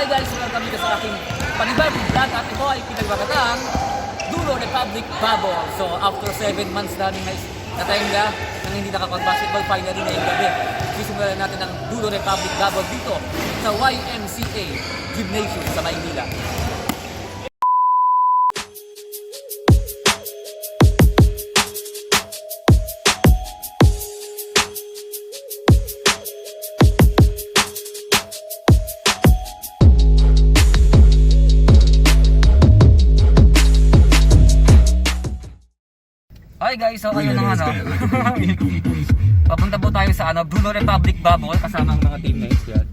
Hi guys, welcome dito sa aking panibagong vlog at ito ay pinagbagatang Dulo Republic Bubble. So after 7 months namin natahinga nang hindi nakapag-basketball, finally na yung gabi. Sisimulan natin ang Dulo Republic Bubble dito sa YMCA Gymnasium sa Maynila. Hi guys, so kayo ng papunta po tayo sa Dulo Republic Bubble kasama ang mga teammates yan.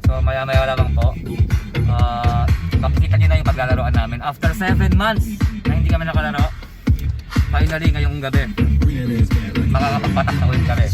So maya lamang po makikita nyo na yung paglalaroan namin after 7 months na hindi kami nakalaro. Finally ngayong gabi makakapagpatak na ulit kami.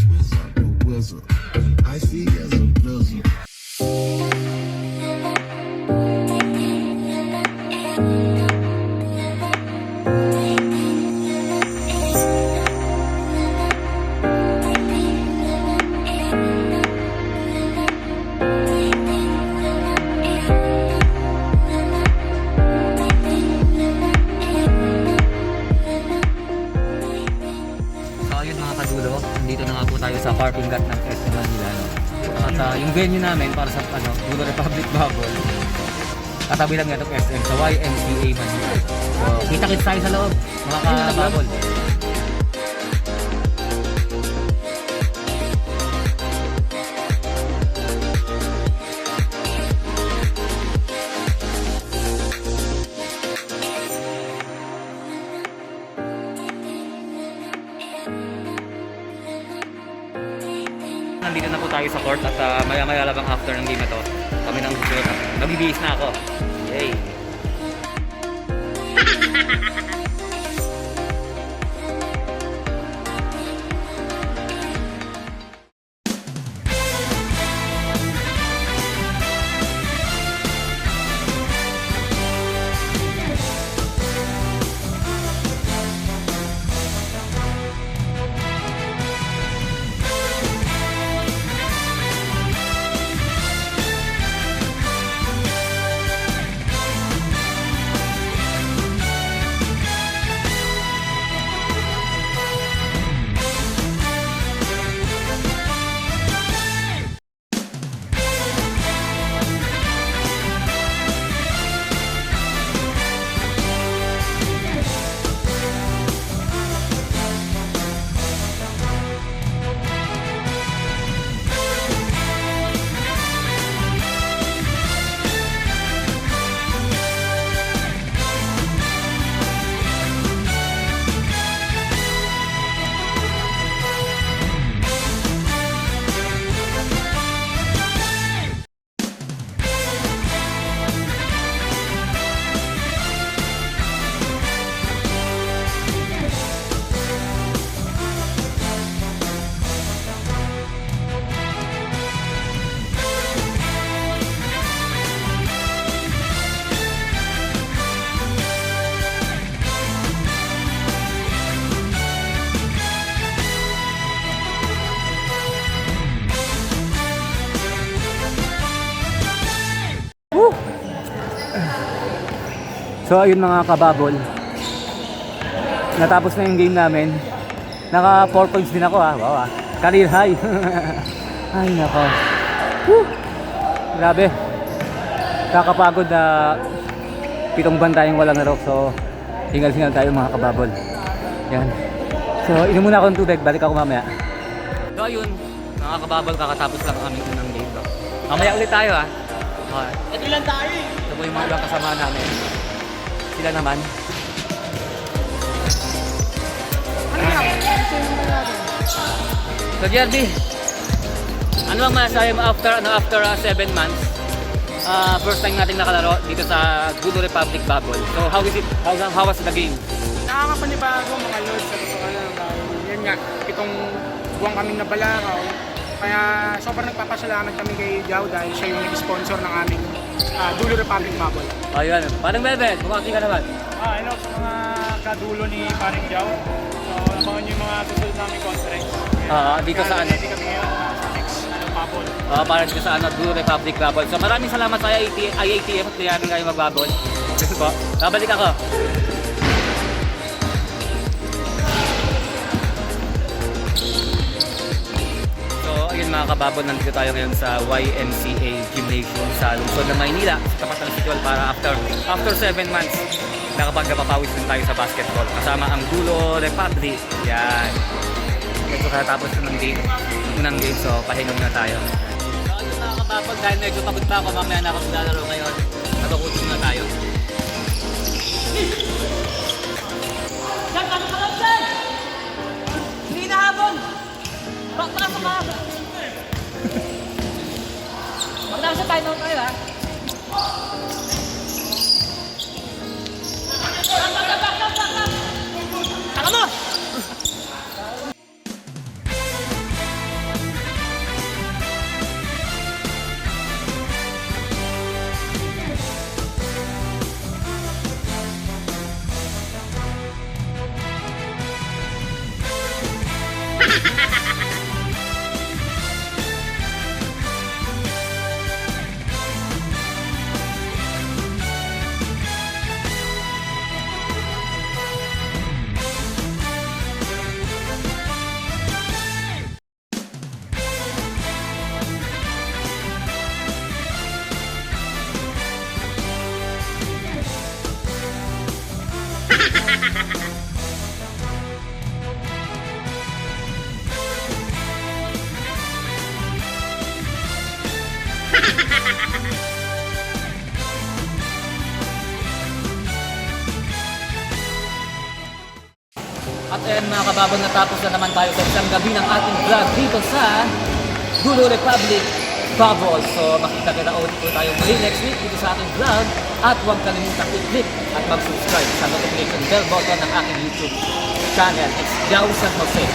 Dito na nga po tayo sa parking lot ng SM Manila, no? At yung venue namin para sa Dulo Republic Bubble, katabi lang itong SM sa YMCA Manila. So kita-kits tayo sa loob mga ka-bubble. Nandito na po tayo sa court at maya-maya labang after ng game na to kami nang susunod na. Magbibihis na ako. Yay! So ayun mga kababol, natapos na yung game namin. Naka 4 points din ako wow career high. Ay nako, grabe, kakapagod na 7 buwan tayong walang laro. So hingal-hingal tayo mga kababol. Yan. So inom muna ako ng tubig, balik ako mamaya. So ayun mga kababol, kakatapos lang ang aming unang game. Mamaya ulit tayo At ilan tayo Ito po yung mga kasama namin. Sila naman. So Jerby, ano ang masasabi mo after 7 months? First time natin nakalaro dito sa Dulo Republic Bubble. So how is it? How was the game? Nakakapanibago mga lords sa totoo lang. Yan nga, 7 buwan kaming nabalakaw. Kaya sobrang nagpapasalamat kami kay Jao dahil siya yung nag-sponsor ng aming Dulo Republic Bubble. Ayun, parang Bebe, bumati ka naman. Hello sa mga kadulo ni Paring Jao. So, nabangan yung mga susunod namin conference. Dito sa ano? Ready kami ngayon sa next magbabol. Para dito sa Dulo Republic Bubble. So maraming salamat sa IATF at kaya kayo magbabol. Gusto po, babalik ako. So ayun mga kababol, nandito tayo ngayon sa YMCA Gymnasium sa lungsod ng Maynila, sa tapat ng City Hall, para after 7 months nakapagpapawis din tayo sa basketball kasama ang Dulo Republic. Yan. Medyo katapos ng unang game, so pahinga muna tayo. So ayun mga kababol, dahil medyo pagod pa ako, mamaya na ako maglalaro ngayon. Natukutin na tayo. Yan, pasok ka lang dyan! Hindi na habon! Pakpaka sa mga... Magdasa tayo ng kayo, ha? Taka mo! At ayan mga kababol, natapos na naman tayo sa isang gabi ng ating vlog dito sa Dulo Republic Bubble. So makita-kita ulit po tayo muli next week dito sa ating vlog. At huwag kalimutan i-click at mag-subscribe sa notification bell button ng aking YouTube channel. It's Jao San Jose.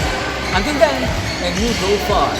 Until then, and you go far.